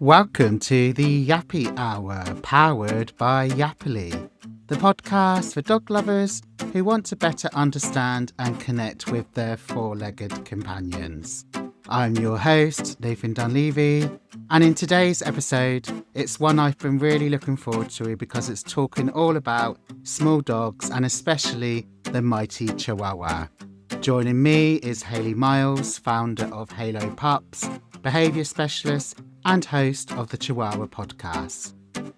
Welcome to the Yappy Hour, powered by Yappily, the podcast for dog lovers who want to better understand and connect with their four-legged companions. I'm your host, Nathan Dunleavy, and in today's episode, it's one I've been really looking forward to because it's talking all about small dogs and especially the mighty Chihuahua. Joining me is Hayley Miles, founder of Halo Pups, behaviour specialist and host of the Chihuahua Podcast.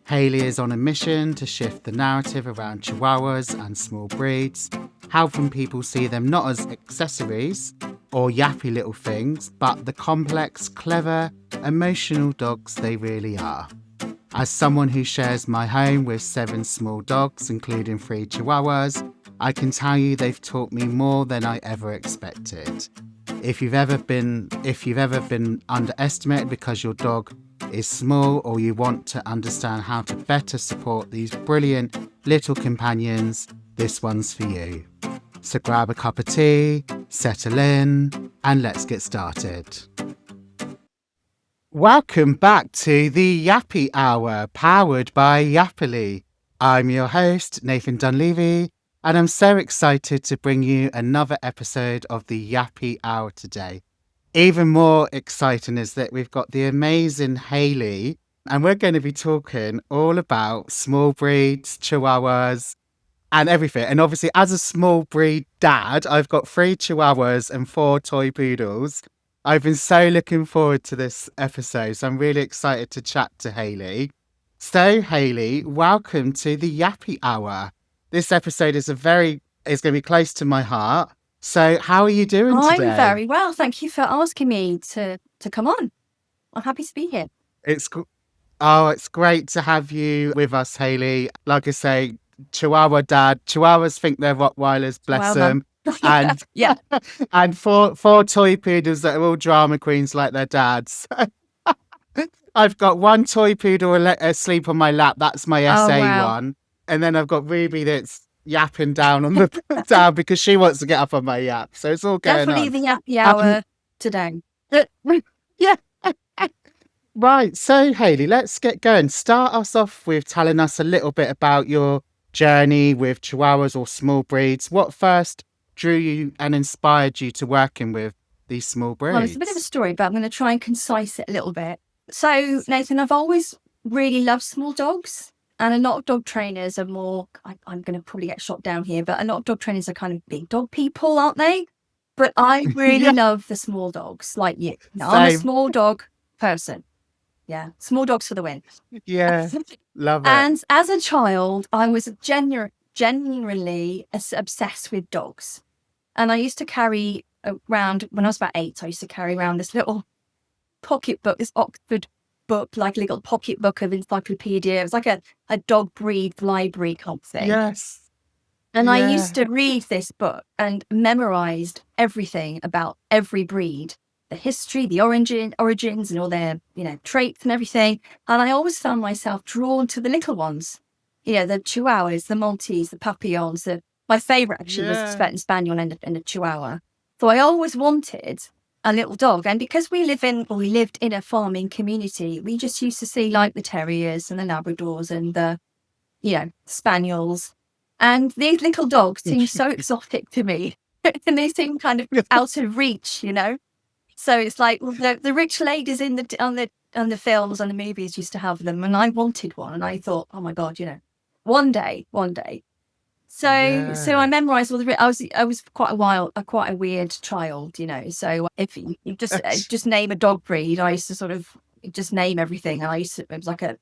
Hayley is on a mission to shift the narrative around Chihuahuas and small breeds, helping people see them not as accessories or yappy little things, but the complex, clever, emotional dogs they really are. As someone who shares my home with 7 small dogs, including 3 Chihuahuas, I can tell you they've taught me more than I ever expected. If you've ever been underestimated because your dog is small, or you want to understand how to better support these brilliant little companions, this one's for you. So grab a cup of tea, settle in, and let's get started. Welcome back to the Yappy Hour, powered by Yappily. I'm your host, Nathan Dunleavy, and I'm so excited to bring you another episode of the Yappy Hour today. Even more exciting is that we've got the amazing Hayley, and we're going to be talking all about small breeds, Chihuahuas, and everything. And obviously, as a small breed dad, I've got 3 Chihuahuas and 4 toy poodles. I've been so looking forward to this episode, so I'm really excited to chat to Hayley. So, Hayley, welcome to the Yappy Hour. This episode is going to be close to my heart. So how are you doing today? I'm very well. Thank you for asking me to come on. I'm happy to be here. It's great to have you with us, Hayley. Like I say, Chihuahua dad. Chihuahuas think they're Rottweilers, bless them. And yeah, and four toy poodles that are all drama queens like their dads. I've got 1 toy poodle asleep on my lap. That's my SA one. And then I've got Ruby that's yapping down on the down because she wants to get up on my yap. So it's all going definitely on. The Yappy Hour today. Yeah. Right. So, Hayley, let's get going. Start us off with telling us a little bit about your journey with Chihuahuas or small breeds. What first drew you and inspired you to working with these small breeds? Well, it's a bit of a story, but I'm going to try and concise it a little bit. So, Nathan, I've always really loved small dogs. And a lot of dog trainers are more, I'm going to probably get shot down here, but a lot of dog trainers are kind of big dog people, aren't they? But I really love the small dogs, like you. Now, I'm a small dog person. Yeah, small dogs for the win. Yeah, love it. And as a child, I was genuinely obsessed with dogs. And I used to carry around, when I was about 8, I used to carry around this little pocket book, this Oxford book, like a little pocket book of encyclopedia. It was like a dog breed library kind of thing. Yes. And I used to read this book and memorized everything about every breed, the history, the origins and all their, traits and everything. And I always found myself drawn to the little ones, the Chihuahuas, the Maltese, the Papillons. My favorite actually was the Tibetan Spaniel and the Chihuahua. So I always wanted a little dog. And because we lived in a farming community, we just used to see like the terriers and the Labradors and the, Spaniels. And these little dogs seem so exotic to me. And they seem kind of out of reach, So it's like the rich ladies on the films and the movies used to have them. And I wanted one. And I thought, oh my God, one day. So I memorized all the. I was quite a weird child, So if you just name a dog breed, I used to sort of just name everything. And it was like I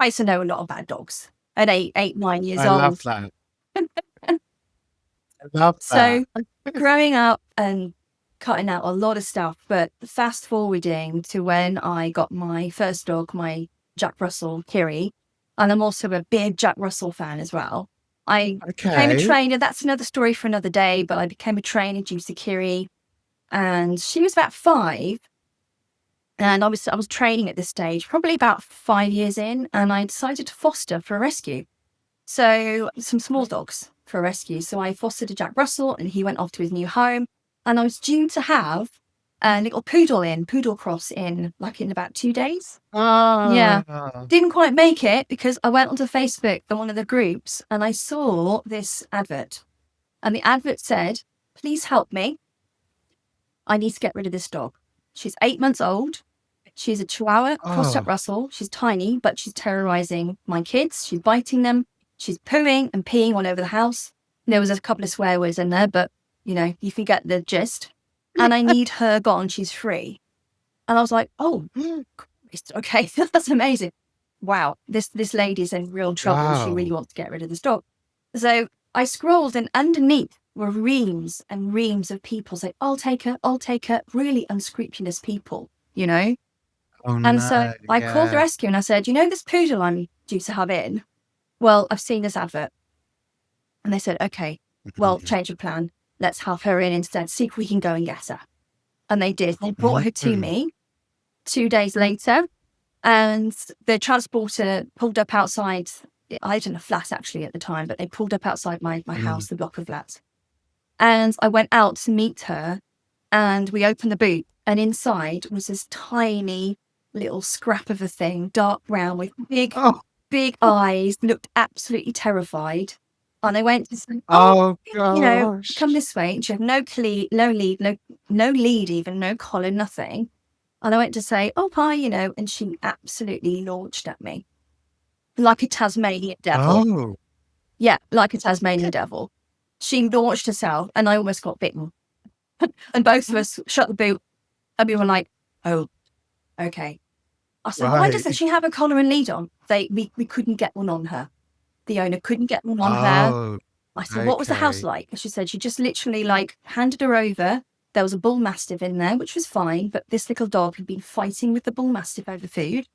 used to know a lot about dogs at 8, 9 years old. I love that. I love that. So growing up and cutting out a lot of stuff, but fast forwarding to when I got my first dog, my Jack Russell Kiri, and I'm also a big Jack Russell fan as well. I became a trainer. That's another story for another day, but I became a trainer due to Kiri, and she was about 5. And I was training at this stage, probably about 5 years in, and I decided to foster for a rescue. So some small dogs for a rescue. So I fostered a Jack Russell, and he went off to his new home. And I was due to have a little poodle cross in about 2 days. Yeah. Ah. Didn't quite make it because I went onto Facebook on one of the groups and I saw this advert. And the advert said, please help me. I need to get rid of this dog. She's 8 months old. She's a Chihuahua crossed up Oh. Russell. She's tiny, but she's terrorizing my kids. She's biting them. She's pooing and peeing all over the house. There was a couple of swear words in there, but you can get the gist. And I need her gone. She's free. And I was like, oh, okay, that's amazing. Wow, this lady's in real trouble. Wow. She really wants to get rid of this dog. So I scrolled, and underneath were reams and reams of people saying, I'll take her, really unscrupulous people, Oh And so I called the yeah. rescue and I said, this poodle I'm due to have in? Well, I've seen this advert. And they said, okay, well, change of plan. Let's have her in instead. See if we can go and get her. And they did. They brought her to me 2 days later. And the transporter pulled up outside. I lived in a flat actually at the time, but they pulled up outside my house, the block of flats. And I went out to meet her and we opened the boot. And inside was this tiny little scrap of a thing, dark brown with big eyes, looked absolutely terrified. And I went to say, Oh gosh. come this way. And she had no lead even, no collar, nothing. And I went to say, oh, hi, and she absolutely launched at me like a Tasmanian devil. Oh. Yeah, like a Tasmanian devil. She launched herself and I almost got bitten. And both of us shut the boot and we were like, oh, okay. I said, why doesn't she have a collar and lead on? We couldn't get one on her. The owner couldn't get one on her. I said, what was the house like? And she said she just literally handed her over. There was a bull mastiff in there, which was fine. But this little dog had been fighting with the bull mastiff over food,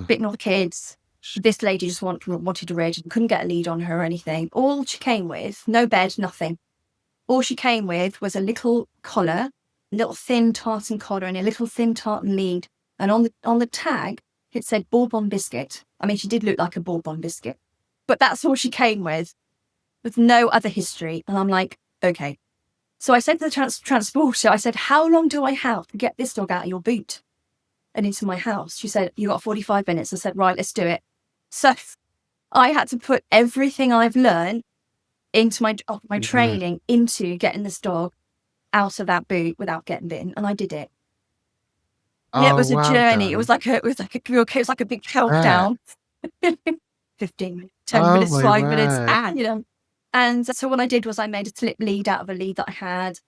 bitten all the kids. This lady just wanted to rage and couldn't get a lead on her or anything. All she came with, no bed, nothing. All she came with was a little collar, a little thin tartan collar and a little thin tartan lead. And on the tag, it said Bourbon biscuit. I mean, she did look like a Bourbon biscuit, but that's all she came with no other history. And I'm like, okay. So I said to the transporter, I said, how long do I have to get this dog out of your boot and into my house? She said, you got 45 minutes. I said, right, let's do it. So I had to put everything I've learned into my training into getting this dog out of that boot without getting bitten. And I did it. Yeah, it was a journey. It was like a big countdown. 15 minutes, 10 minutes, 5 minutes. And so what I did was I made a slip lead out of a lead that I had.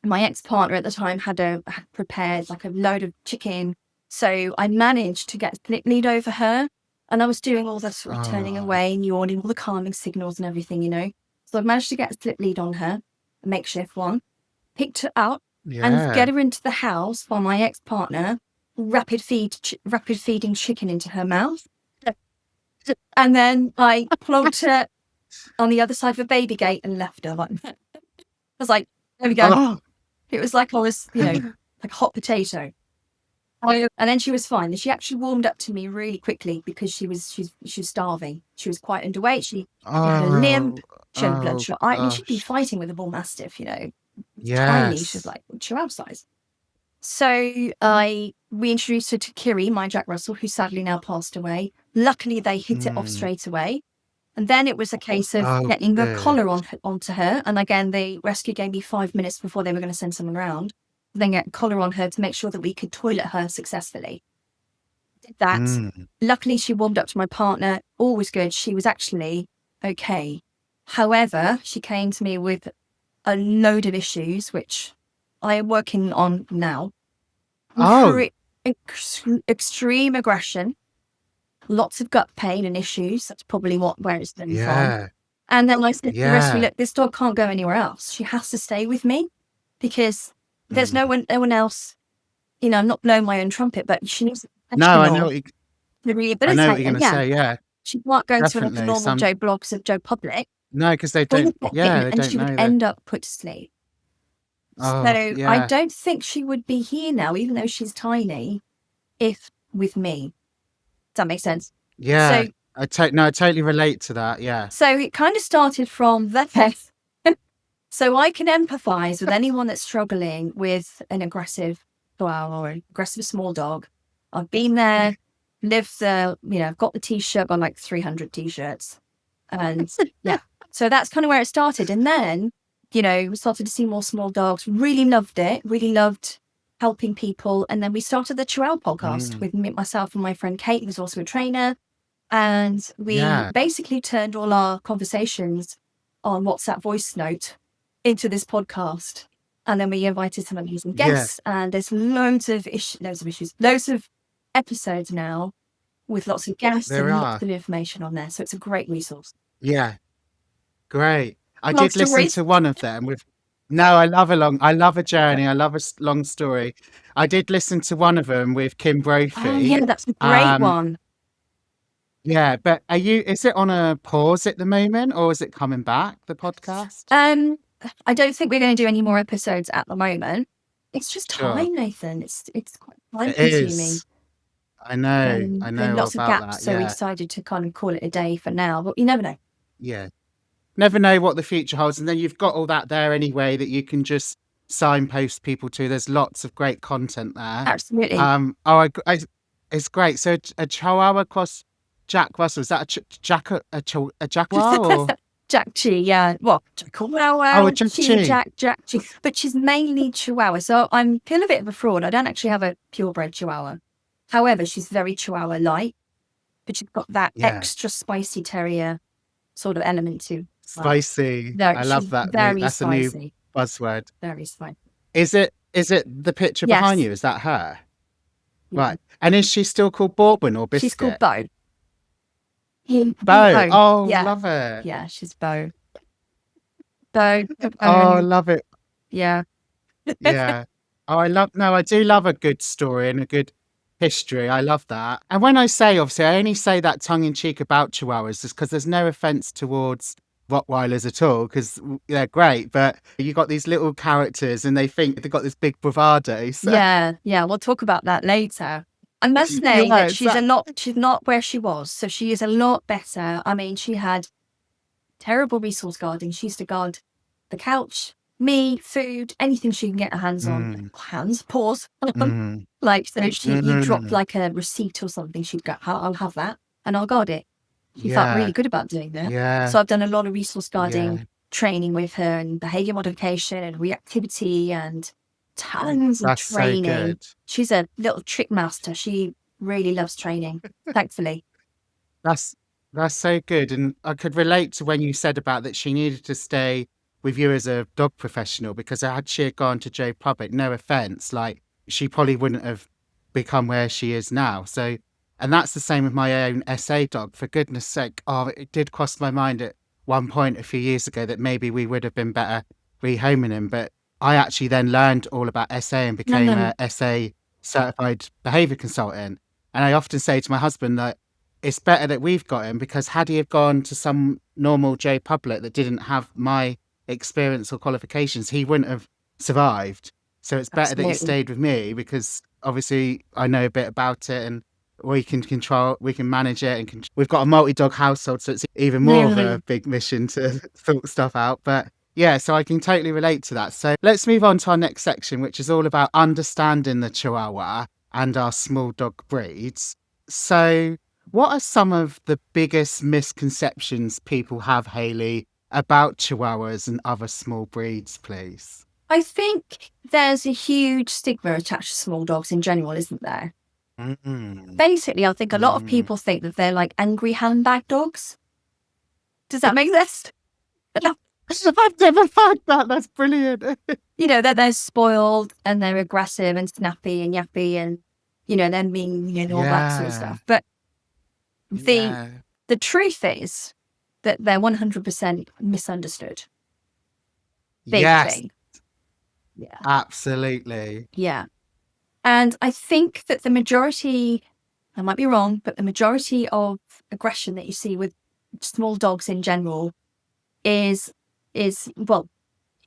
My ex-partner at the time had prepared a load of chicken. So I managed to get a slip lead over her. And I was doing all the sort of turning away and yawning, all the calming signals and everything, So I managed to get a slip lead on her, a makeshift one, picked her up, and get her into the house while my ex-partner rapid feeding chicken into her mouth. And then I plonked her on the other side of a baby gate and left her. I was like, there we go. It was like I was, like a hot potato. And then she was fine. And she actually warmed up to me really quickly because she was starving. She was quite underweight. She had a limp. She had a bloodshot eye. I mean, she'd be fighting with a bull mastiff, tiny. She was like Chihuahua size. So we introduced her to Kiri, my Jack Russell, who sadly now passed away. Luckily, they hit it off straight away. And then it was a case of getting the collar onto her. And again, the rescue gave me 5 minutes before they were going to send someone around. Then get a collar on her to make sure that we could toilet her successfully. Did that. Luckily, she warmed up to my partner. All was good. She was actually okay. However, she came to me with a load of issues, which I am working on now. Extreme aggression, lots of gut pain and issues. That's probably where it's been from. And then I said to the rescue, look, this dog can't go anywhere else. She has to stay with me because there's no one else. I'm not blowing my own trumpet, but she needs. No, I know what you're going to say. Yeah, she can't go to the normal Joe blogs of Joe Public. No, because they don't. Yeah, they don't know. And she would end up put to sleep. I don't think she would be here now, even though she's tiny, if with me. Does that make sense? Yeah. So, I totally relate to that. Yeah. So it kind of started from there. So I can empathize with anyone that's struggling with an aggressive Chihuahua or an aggressive small dog. I've been there, lived there, I've got the t-shirt, got like 300 t-shirts. And yeah, so that's kind of where it started. And then, we started to see more small dogs, really loved it, really loved helping people. And then we started the Chihuahua Podcast with myself and my friend Kate, who's also a trainer. And we basically turned all our conversations on WhatsApp voice note into this podcast. And then we invited some amazing guests, and there's loads of episodes now with lots of guests lots of information on there. So it's a great resource. Yeah, great. I did listen to one of them with. No, I love a journey. I love a long story. I did listen to one of them with Kim Brophy. Oh, yeah, that's a great one. Yeah, but is it on a pause at the moment, or is it coming back, the podcast? I don't think we're going to do any more episodes at the moment. It's just time, Nathan. It's quite time consuming. I know. Lots of gaps, so we decided to kind of call it a day for now, but you never know. Yeah. Never know what the future holds. And then you've got all that there anyway that you can just signpost people to. There's lots of great content there. Absolutely. It's great. So a Chihuahua cross Jack Russell, is that a Jaguar or? Jack Chi, yeah. Well, Chihuahua, Jack Chi. But she's mainly Chihuahua. So I'm feeling a bit of a fraud. I don't actually have a purebred Chihuahua. However, she's very Chihuahua-like, but she's got that extra spicy terrier sort of element too. Spicy. No, I love that. That's spicy. A new buzzword. Very spicy. Is it the picture behind you? Is that her? Yeah. Right. And is she still called Bourbon or Biscuit? She's called Bo. Bo. Oh, love it. Yeah, she's Bo. Bo. I love it. Yeah. Yeah. I do love a good story and a good history. I love that. And when I say, obviously, I only say that tongue in cheek about Chihuahuas just because there's no offense towards Rottweilers at all, because they're great, but you got these little characters and they think they've got this big bravado. So. Yeah. We'll talk about that later. I must say that she's not where she was. So she is a lot better. I mean, she had terrible resource guarding. She used to guard the couch, me, food, anything she can get her hands on. Paws. Like, so you dropped like a receipt or something, she'd go, I'll have that and I'll guard it. She felt really good about doing that. Yeah. So I've done a lot of resource guarding training with her, and behaviour modification and reactivity and tons of training. So good. She's a little trick master. She really loves training, thankfully. That's so good. And I could relate to when you said about that she needed to stay with you as a dog professional, because had she had gone to Joe Public, no offence, like she probably wouldn't have become where she is now. So, and that's the same with my own SA dog. For goodness sake, it did cross my mind at one point a few years ago that maybe we would have been better rehoming him, but I actually then learned all about SA and became a SA certified behaviour consultant. And I often say to my husband that it's better that we've got him, because had he have gone to some normal J Public that didn't have my experience or qualifications, he wouldn't have survived. So it's better that he stayed with me, because obviously I know a bit about it and we can manage it. And we've got a multi-dog household, so it's even more of a big mission to sort stuff out. But yeah, so I can totally relate to that. So let's move on to our next section, which is all about understanding the Chihuahua and our small dog breeds. So what are some of the biggest misconceptions people have, Hayley, about Chihuahuas and other small breeds, please? I think there's a huge stigma attached to small dogs in general, isn't there? Basically, I think a lot of people think that they're like angry handbag dogs. Does that make sense? I've never found that. That's brilliant. That they're spoiled and they're aggressive and snappy and yappy and, they're mean and all that sort of stuff. But the truth is that they're 100% misunderstood. Big thing. Yeah. Absolutely. Yeah. And I think that the majority, I might be wrong, but the majority of aggression that you see with small dogs in general is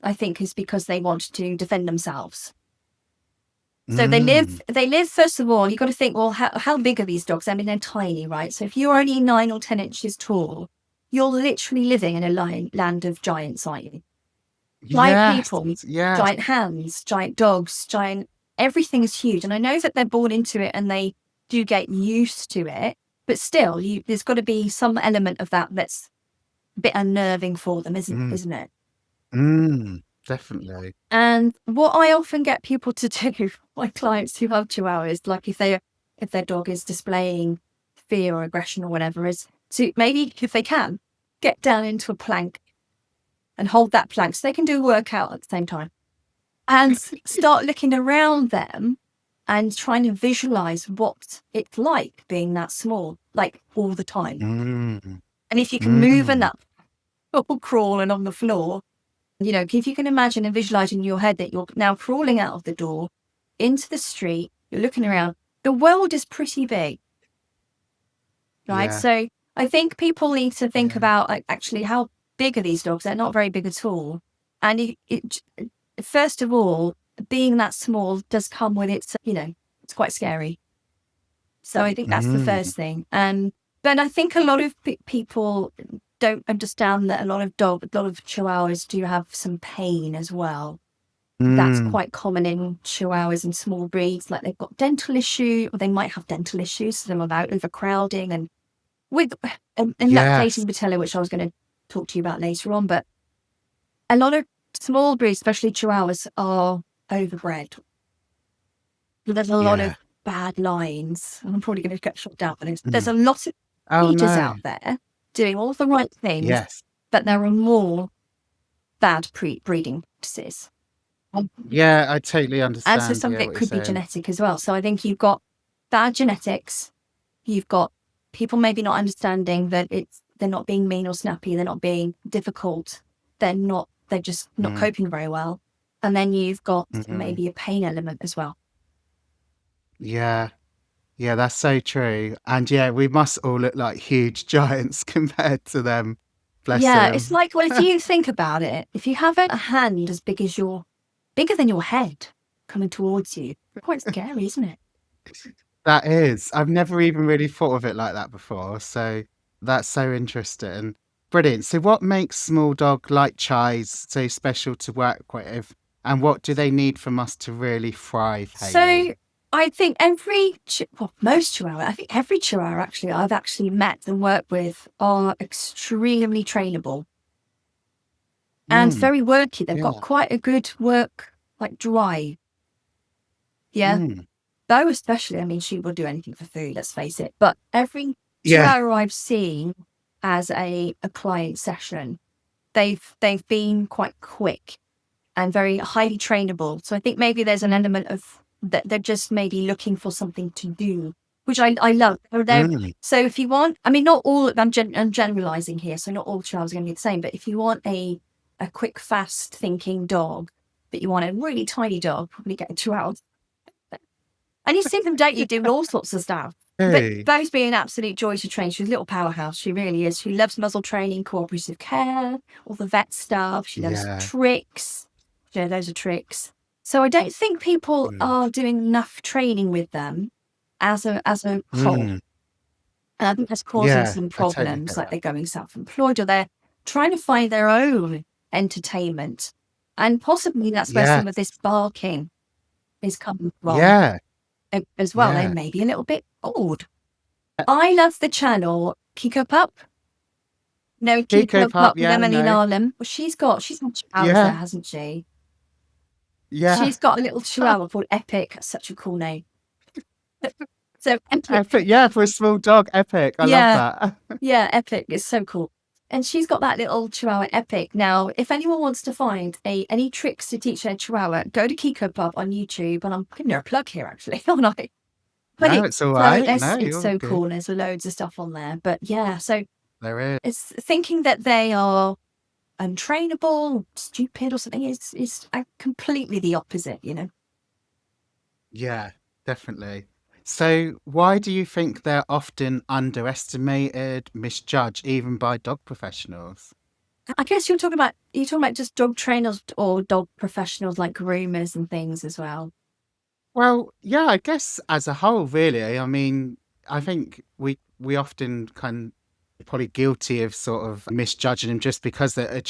I think is because they want to defend themselves. So they live, first of all, you've got to think, well, how big are these dogs? I mean, they're tiny, right? So if you're only 9 or 10 inches tall, you're literally living in a land of giants, aren't you? Giant Yes. people, Yes. giant hands, giant dogs, everything is huge. And I know that they're born into it and they do get used to it, but still, there's got to be some element of that that's a bit unnerving for them, isn't it? Definitely. And what I often get people to do, my clients who have Chihuahuas, like if their dog is displaying fear or aggression or whatever, is to maybe, if they can, get down into a plank and hold that plank so they can do a workout at the same time. And start looking around them and trying to visualize what it's like being that small, like all the time. And if you can move enough or crawling on the floor, if you can imagine and visualize in your head that you're now crawling out of the door into the street, you're looking around, the world is pretty big, right? Yeah. So I think people need to think about, like, actually, how big are these dogs? They're not very big at all. And first of all, being that small does come with it's quite scary. So I think that's the first thing. But I think a lot of people don't understand that a lot of Chihuahuas do have some pain as well. That's quite common in Chihuahuas and small breeds. Like they've got dental issue, or they might have dental issues, some about overcrowding and lactating patella, which I was going to talk to you about later on. But a lot of small breeds, especially Chihuahuas, are overbred. There's a lot of bad lines. I'm probably going to get shot down for this. There's a lot of breeders out there doing all the right things, but there are more bad breeding practices. Yeah, I totally understand. And so some of it could be genetic as well. So I think you've got bad genetics. You've got people maybe not understanding that they're not being mean or snappy. They're not being difficult. They're just not coping very well. And then you've got maybe a pain element as well. Yeah, that's so true. And we must all look like huge giants compared to them. Bless them. It's like, well, if you think about it, if you have a hand as bigger than your head coming towards you, quite scary, isn't it? That is. I've never even really thought of it like that before. So that's so interesting. Brilliant. So what makes small dog like Chais so special to work with? And what do they need from us to really thrive, Hayley? So I think most Chihuahua, I think every Chihuahua actually I've actually met and worked with are extremely trainable and very worky. They've got quite a good work drive. Yeah. Though especially, I mean, she will do anything for food, let's face it. But every Chihuahua I've seen as a client session, they've been quite quick and very highly trainable. So I think maybe there's an element of that they're just maybe looking for something to do, which I love. So if you want, I mean, not all, I'm generalizing here, so not all Chihuahuas are going to be the same, but if you want a quick, fast thinking dog, but you want a really tiny dog, probably get a Chihuahua. And you see them, don't you, doing all sorts of stuff. But Bo's being an absolute joy to train. She's a little powerhouse. She really is. She loves muzzle training, cooperative care, all the vet stuff. She loves tricks. Those are tricks. So I don't think people are doing enough training with them as a whole. And I think that's causing some problems, totally, like they're going self-employed or they're trying to find their own entertainment. And possibly that's where some of this barking is coming from. As well, they may be a little bit old. I love the channel Kiko Pup. No, Kiko Pup, Lemony Lalem. Well, she's got Chihuahuas there, hasn't she? Yeah. She's got a little Chihuahua called Epic. That's such a cool name. So Epic, for a small dog, Epic. I love that. Epic is so cool. And she's got that little Chihuahua, Epic. Now, if anyone wants to find any tricks to teach their Chihuahua, go to Kiko Pup on YouTube. And I'm giving her a plug here, actually, aren't I? But it's all right. It's so cool. There's loads of stuff on there. But so there is. It's thinking that they are untrainable, stupid or something is completely the opposite, Yeah, definitely. So why do you think they're often underestimated, misjudged, even by dog professionals? I guess you're talking about just dog trainers or dog professionals like groomers and things as well. Well, I guess as a whole, really. I mean, I think we often probably guilty of sort of misjudging them just because they're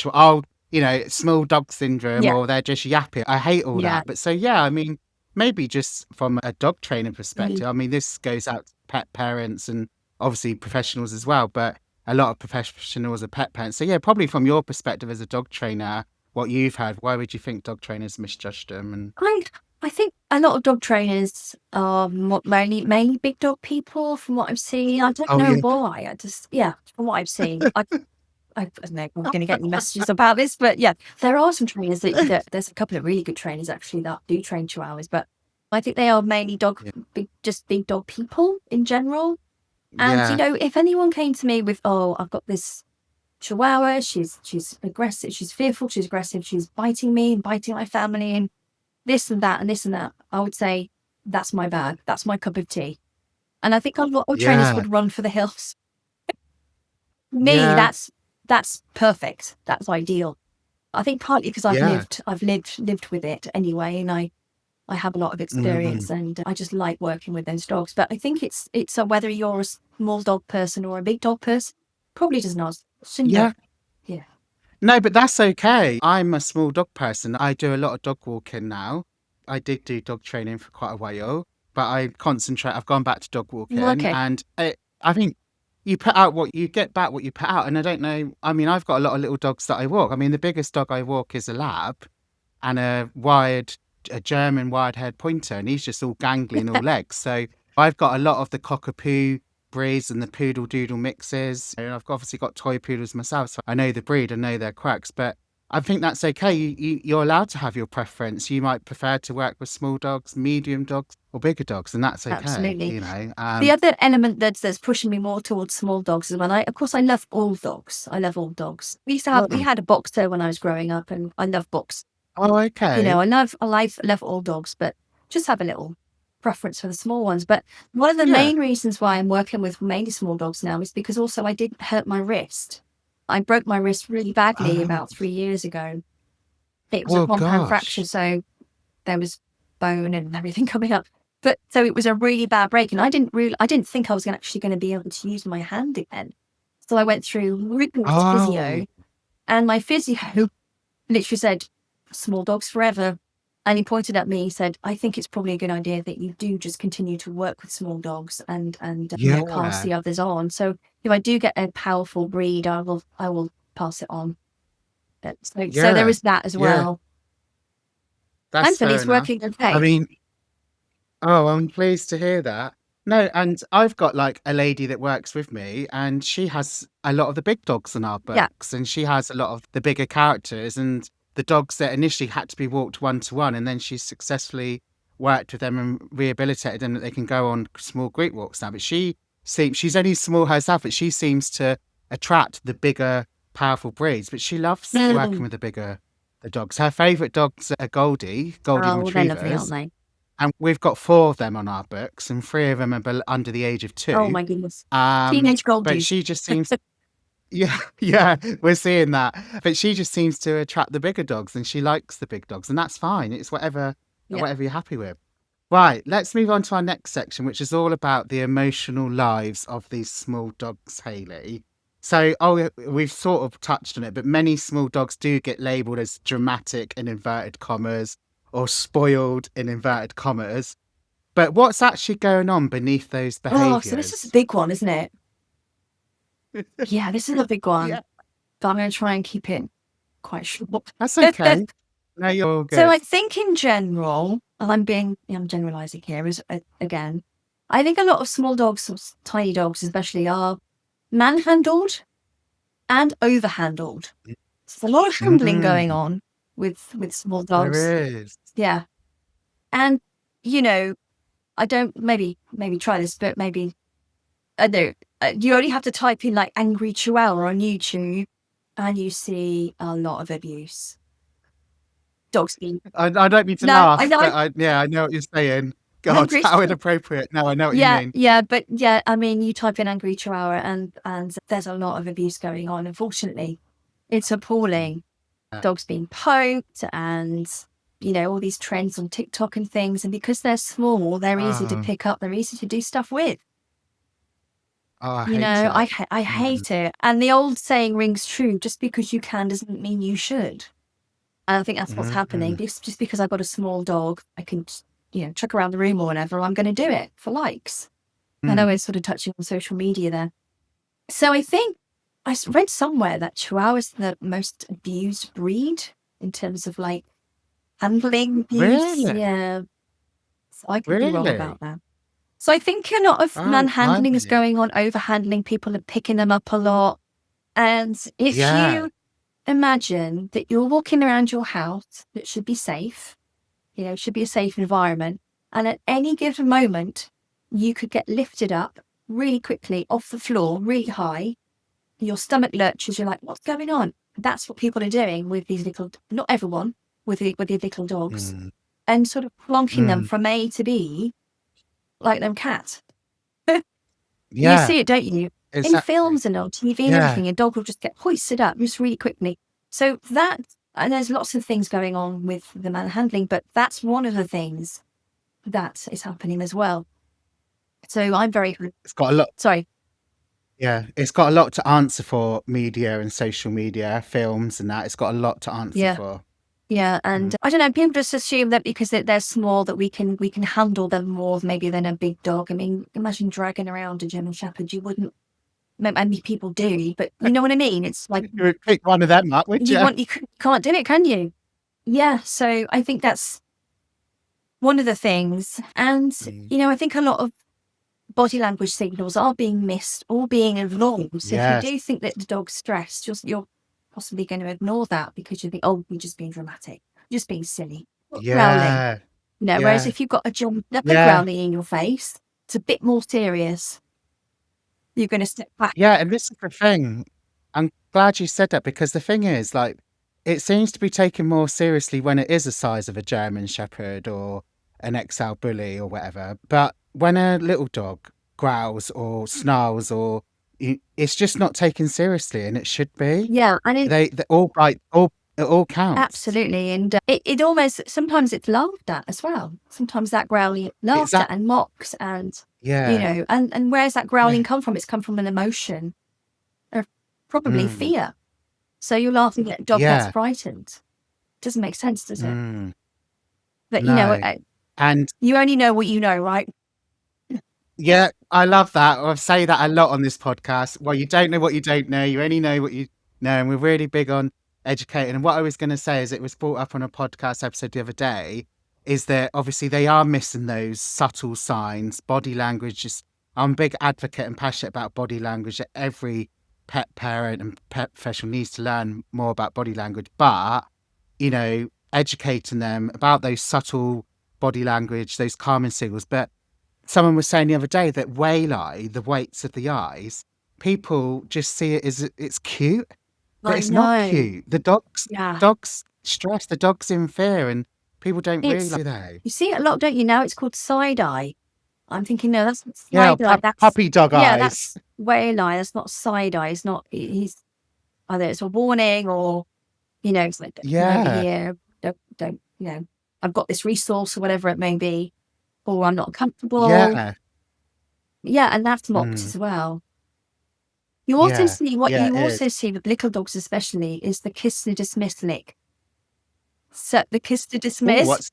small dog syndrome Yeah. or they're just yappy. I hate all Yeah. that. But so, yeah, I mean, maybe just from a dog training perspective, Mm. I mean, this goes out to pet parents and obviously professionals as well, but a lot of professionals are pet parents. So, yeah, probably from your perspective as a dog trainer, what you've had, why would you think dog trainers misjudged them? And I think a lot of dog trainers are mainly big dog people from what I've seen. I don't oh, know yeah. why. From what I've seen. I don't know if I'm going to get any messages about this, but yeah, there are some trainers that there's a couple of really good trainers actually that do train Chihuahuas, but I think they are mainly just big dog people in general. And, Yeah. if anyone came to me with, oh, I've got this Chihuahua, she's aggressive, she's fearful, she's aggressive, she's biting me and biting my family and this and that and this and that, I would say, that's my bag. That's my cup of tea. And I think a lot of trainers Yeah. would run for the hills. Me, Yeah. that's perfect. That's ideal. I think partly because I've Yeah. lived with it anyway, and I have a lot of experience, and I just like working with those dogs. But I think it's whether you're a small dog person or a big dog person, probably does not. Yeah. Yeah. No, but that's okay. I'm a small dog person. I do a lot of dog walking now. I did do dog training for quite a while, but I've gone back to dog walking. Okay. And I think you get back what you put out. And I don't know, I mean, I've got a lot of little dogs that I walk. I mean, the biggest dog I walk is a lab and a German wide-haired pointer, and he's just all gangly and all legs. So I've got a lot of the cockapoo breeds and the poodle doodle mixes. And I've obviously got toy poodles myself, so I know the breed, I know their quirks, but I think that's okay. You're allowed to have your preference. You might prefer to work with small dogs, medium dogs, or bigger dogs, and that's okay. Absolutely. The other element that's pushing me more towards small dogs is of course, I love all dogs. I love all dogs. We had a boxer when I was growing up, and I love boxers. Oh, okay. I love all dogs, but just have a little preference for the small ones. But one of the main reasons why I'm working with mainly small dogs now is because also I did hurt my wrist. I broke my wrist really badly about 3 years ago. It was a compound fracture, so there was bone and everything coming up. But so it was a really bad break, and I didn't think I was actually going to be able to use my hand again. So I went through rigorous physio, and my physio literally said, "Small dogs forever." And he pointed at me, he said, "I think it's probably a good idea that you do just continue to work with small dogs and pass the others on. So if I do get a powerful breed, I will pass it on." So there is that as well. That's Anthony's working okay. I mean, I'm pleased to hear that. No, and I've got like a lady that works with me, and she has a lot of the big dogs in our books, and she has a lot of the bigger characters and the dogs that initially had to be walked one-to-one, and then she's successfully worked with them and rehabilitated them that they can go on small group walks now. But she's only small herself, but she seems to attract the bigger, powerful breeds. But she loves working with the dogs. Her favourite dogs are Goldie Retrievers. They're lovely, aren't they? And we've got 4 of them on our books, and 3 of them are under the age of 2. Oh my goodness. Teenage Goldies. But she just seems... Yeah, we're seeing that. But she just seems to attract the bigger dogs, and she likes the big dogs, and that's fine. It's whatever you're happy with. Right, let's move on to our next section, which is all about the emotional lives of these small dogs, Hayley. So, we've sort of touched on it, but many small dogs do get labelled as dramatic in inverted commas or spoiled in inverted commas. But what's actually going on beneath those behaviours? Oh, so this is a big one, isn't it? Yeah, this is a big one. Yeah. But I'm going to try and keep it quite short. That's okay. No, you're good. So I think in general, and I'm generalising here, again, I think a lot of small dogs, or tiny dogs especially, are manhandled and overhandled. So there's a lot of handling going on with small dogs. There is. Yeah. And, I don't, maybe try this, but maybe, I don't know, you only have to type in like angry Chihuahua on YouTube and you see a lot of abuse. Dogs being... I don't mean to laugh, but I know what you're saying. God, how inappropriate. No, I know what you mean. Yeah, but I mean, you type in angry Chihuahua and there's a lot of abuse going on, unfortunately. It's appalling. Dogs being poked and, all these trends on TikTok and things. And because they're small, they're easy to pick up. They're easy to do stuff with. Oh, I You hate know, it. I hate it. And the old saying rings true: just because you can doesn't mean you should. And I think that's what's happening. Mm. Just because I've got a small dog, I can, chuck around the room or whatever, I'm going to do it for likes. I know Mm. it's sort of touching on social media there. So I think read somewhere that Chihuahuas are the most abused breed in terms of like handling abuse. Really? Yeah. So I could be wrong Really? about that. So I think a lot of Oh, manhandling is blimey. going on, overhandling. People are picking them up a lot. And if Yeah. you imagine that you're walking around your house that should be safe, should be a safe environment, and at any given moment, you could get lifted up really quickly off the floor, really high. Your stomach lurches. You're like, what's going on? That's what people are doing with these little, not everyone, with the little dogs, Mm. and sort of plonking them Mm. from A to B like them cats. You Yeah, see it, don't you? In exactly. films and on TV and Yeah. everything, a dog will just get hoisted up just really quickly. So that, and there's lots of things going on with the manhandling, but that's one of the things that is happening as well. So I'm very It's got a lot. sorry. Yeah, it's got a lot to answer for, media and social media, films and that. It's got a lot to answer Yeah, for. yeah, Mm. and I don't know. People just assume that because they're small that we can handle them more maybe than a big dog. I mean, imagine dragging around a German Shepherd. You wouldn't. I mean, people do, but you know what I mean. It's like You would pick one of them up, would you? can't do it, can you? Yeah. So I think that's one of the things. And, Mm. I think a lot of body language signals are being missed or being ignored. So if you Yes. do think that the dog's stressed, you're possibly going to ignore that because you think, oh, you're just being dramatic, just being silly, growling. Yeah. Whereas Yeah. if you've got a John Leopard Yeah. growling in your face, it's a bit more serious. You're going to step back. Yeah, and this is the thing. I'm glad you said that because the thing is, like, it seems to be taken more seriously when it is the size of a German Shepherd or an XL bully or whatever. But when a little dog growls or snarls or it's just not taken seriously, and it should be. Yeah. And They all right, all it all counts. absolutely. And it almost, sometimes it's laughed at as well. Sometimes that growling laughed at Exactly. and mocked and, Yeah. and where's that growling Yeah. come from? It's come from an emotion of probably Mm. fear. So you're laughing at a dog that's Yeah. frightened. Doesn't make sense, does it? Mm. But, No. And you only know what you know, right? yeah, I love that. I say that a lot on this podcast. Well, you don't know what you don't know. You only know what you know. And we're really big on educating. And what I was going to say is it was brought up on a podcast episode the other day is that obviously they are missing those subtle signs, body language. I'm a big advocate and passionate about body language. That every pet parent and pet professional needs to learn more about body language. But, educating them about those subtle body language, those calming signals. But someone was saying the other day that waylie, the weights of the eyes, people just see it as it's cute, but I it's not know. cute. The Yeah. dog's stressed, the dog's in fear, and people don't It's, realise, do they? you see it a lot, don't you? Now it's called side eye. I'm thinking, no, that's not Yeah, side eye. That's, puppy dog yeah, eyes. that's whale eye. That's not side eye. It's not, he's either it's a warning or, it's like, come over Yeah, here. Don't, I've got this resource or whatever it may be, or I'm not comfortable. yeah, Yeah. And that's mocked mm, as well. You also yeah, see, what yeah, you it also is. see with little dogs, especially, is the kiss to dismiss lick. So the kiss to Oh, dismiss.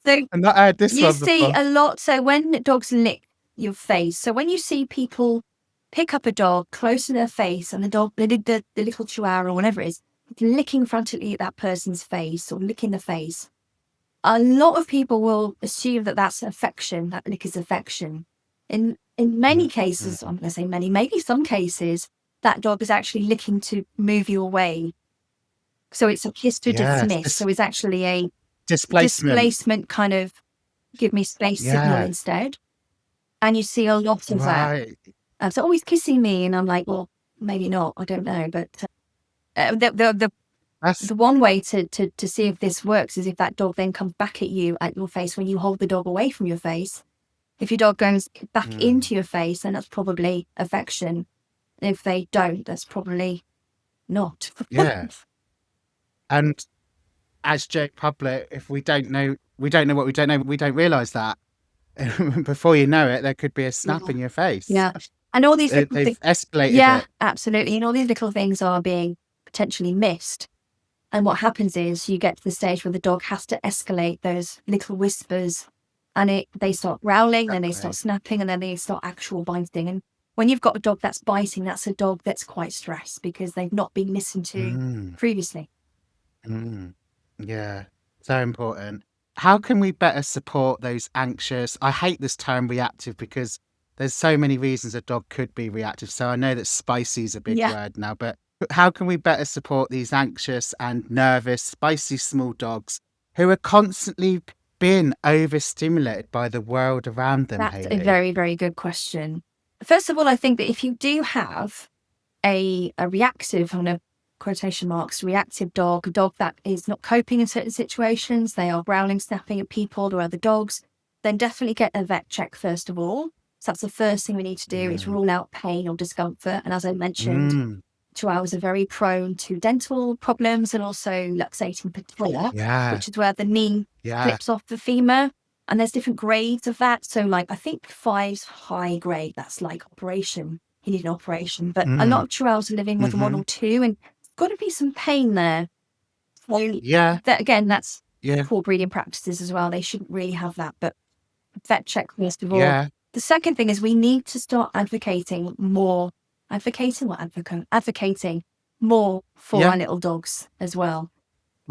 So I've not heard this you one see before. a lot. So when dogs lick your face, so when you see people pick up a dog close to their face and the dog, the little chihuahua or whatever it is, licking frantically at that person's face or licking the face, a lot of people will assume that that's affection, that lick is affection. In many Mm, cases, mm, I'm going to say many, maybe some cases, that dog is actually licking to move you away. So it's a kiss to yes, dismiss. So it's actually a displacement. displacement kind of give me space signal Yeah, instead. And you see a lot of that. right. So, oh, he's kissing me. And I'm like, well, maybe not. I don't know. But the That's one way to see if this works is if that dog then comes back at you at your face when you hold the dog away from your face. If your dog goes back mm, into your face, then that's probably affection. If they don't, that's probably not. yeah. And as Joe Public, if we don't know what we don't know, we don't realise that. Before you know it, there could be a snap Yeah. in your face. Yeah. And all these little They've things. escalated Yeah, it. absolutely. And all these little things are being potentially missed. And what happens is you get to the stage where the dog has to escalate those little whispers, and they start growling, then they start Exactly. snapping, and then they start actual biting. And when you've got a dog that's biting, that's a dog that's quite stressed because they've not been listened to previously. Yeah, so important. How can we better support those anxious? I hate this term reactive because there's so many reasons a dog could be reactive. So I know that spicy is a big word now, but how can we better support these anxious and nervous, spicy small dogs who are constantly being overstimulated by the world around them, That's a Hayley? very, very good question. First of all, I think that if you do have a reactive, on a quotation marks, reactive dog, a dog that is not coping in certain situations, they are growling, snapping at people or other dogs, then definitely get a vet check first of all. So that's the first thing we need to do, is rule out pain or discomfort. And as I mentioned, Chihuahuas are very prone to dental problems and also luxating patella, which is where the knee flips off the femur. And there's different grades of that. So like, I think 5's high grade, that's like operation. He needed an operation. But a lot of Chihuahuas are living with 1 or 2, and there's got to be some pain there. So that, again, that's poor breeding practices as well. They shouldn't really have that. But vet check first of all. The second thing is we need to start advocating more for our little dogs as well.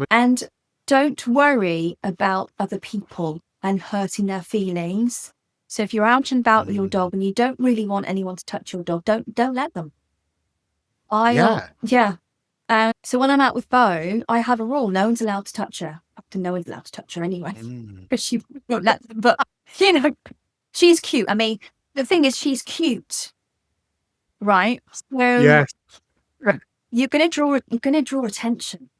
And don't worry about other people and hurting their feelings. So if you're out and about with your dog and you don't really want anyone to touch your dog, don't let them. So when I'm out with Bo, I have a rule: no one's allowed to touch her. No one's allowed to touch her anyway, because she won't let them. But she's cute. I mean, the thing is, she's cute, right? So you're gonna draw attention.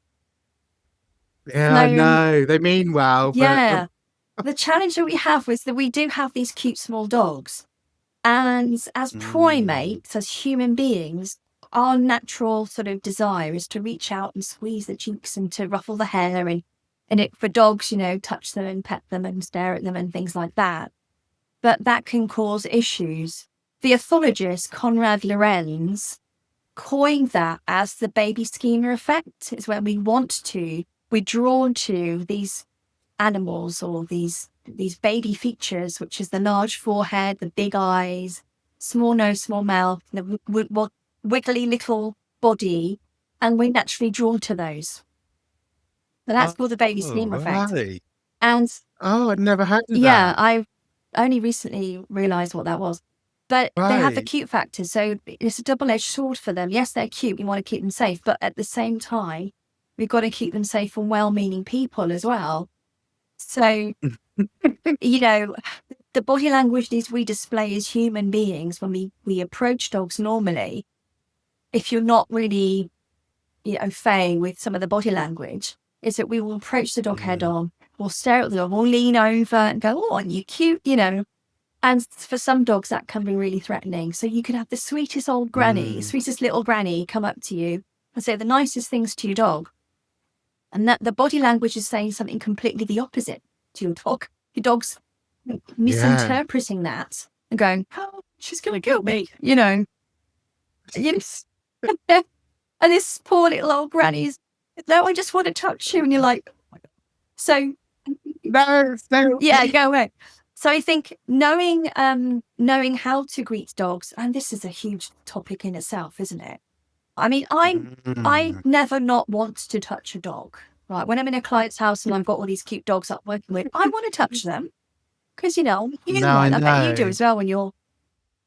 I know. They mean well. Yeah. The challenge that we have is that we do have these cute small dogs, and as primates, as human beings, our natural sort of desire is to reach out and squeeze the cheeks and to ruffle the hair, and it, for dogs, touch them and pet them and stare at them and things like that. But that can cause issues. The ethologist Conrad Lorenz coined that as the baby schema effect. It's when we're drawn to these animals or these baby features, which is the large forehead, the big eyes, small nose, small mouth, the wiggly little body, and we're naturally drawn to those. So that's called the baby schema effect. And I'd never heard of that. Yeah, I've only recently realised what that was. But they have the cute factors, so it's a double-edged sword for them. Yes, they're cute, we want to keep them safe, but at the same time, we've got to keep them safe from well-meaning people as well. So, the body language we display as human beings when we approach dogs normally, if you're not really, faying with some of the body language, is that we will approach the dog head on, we'll stare at the dog, we'll lean over and go, oh, aren't you cute, And for some dogs, that can be really threatening. So you could have the sweetest old granny, sweetest little granny come up to you and say the nicest things to your dog. And that the body language is saying something completely the opposite to your dog. Your dog's misinterpreting that and going, oh, she's going to kill me, Yes. And this poor little old granny's, no, I just want to touch you. And you're like, oh my God. So, yeah, go away. So I think knowing how to greet dogs, and this is a huge topic in itself, isn't it? I mean, I never not want to touch a dog. Right, when I'm in a client's house and I've got all these cute dogs I'm working with, I want to touch them because I bet you do as well when you're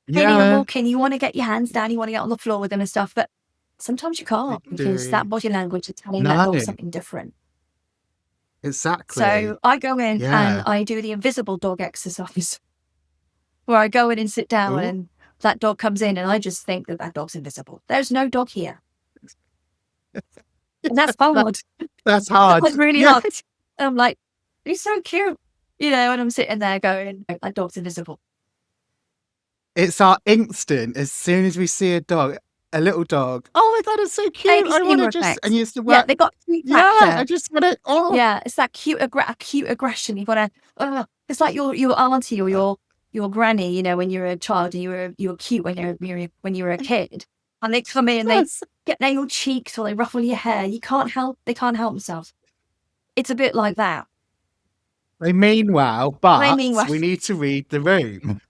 walking. You want to get your hands down, you want to get on the floor with them and stuff, but sometimes you can't because that body language is telling that dog something different. Exactly. So I go in and I do the invisible dog exercise, where I go in and sit down and that dog comes in and I just think that dog's invisible. There's no dog here. And that's hard. That's hard. That's really hard. And I'm like, he's so cute. And I'm sitting there going, that dog's invisible. It's our instinct as soon as we see a little dog. Oh my God, it's so cute. I want to just, and you used to work. Yeah, they got cute factor. I just want to, Yeah, it's that cute aggression. You've got to, it's like your auntie or your your granny, you know, when you're a child and you were cute when you were a kid, and they come in and they get on your cheeks or they ruffle your hair. They can't help themselves. It's a bit like that. They mean well, but we need to read the room.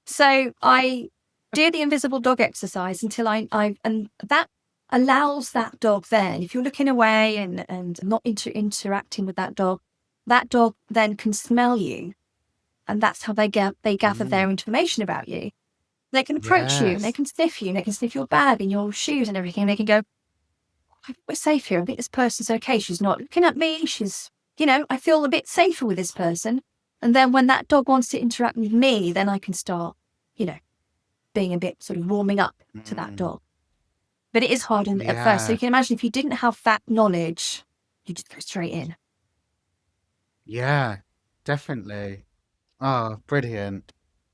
So I do the invisible dog exercise until and that allows that dog then, if you're looking away and not interacting with that dog then can smell you. And that's how they gather their information about you. They can approach you, and they can sniff you, and they can sniff your bag and your shoes and everything. And they can go, I think we're safe here. I think this person's okay. She's not looking at me. She's, you know, I feel a bit safer with this person. And then when that dog wants to interact with me, then I can start, you know, being a bit sort of warming up to that dog. But it is hard at first. So you can imagine if you didn't have that knowledge, you just go straight in. Yeah, definitely. Oh, brilliant.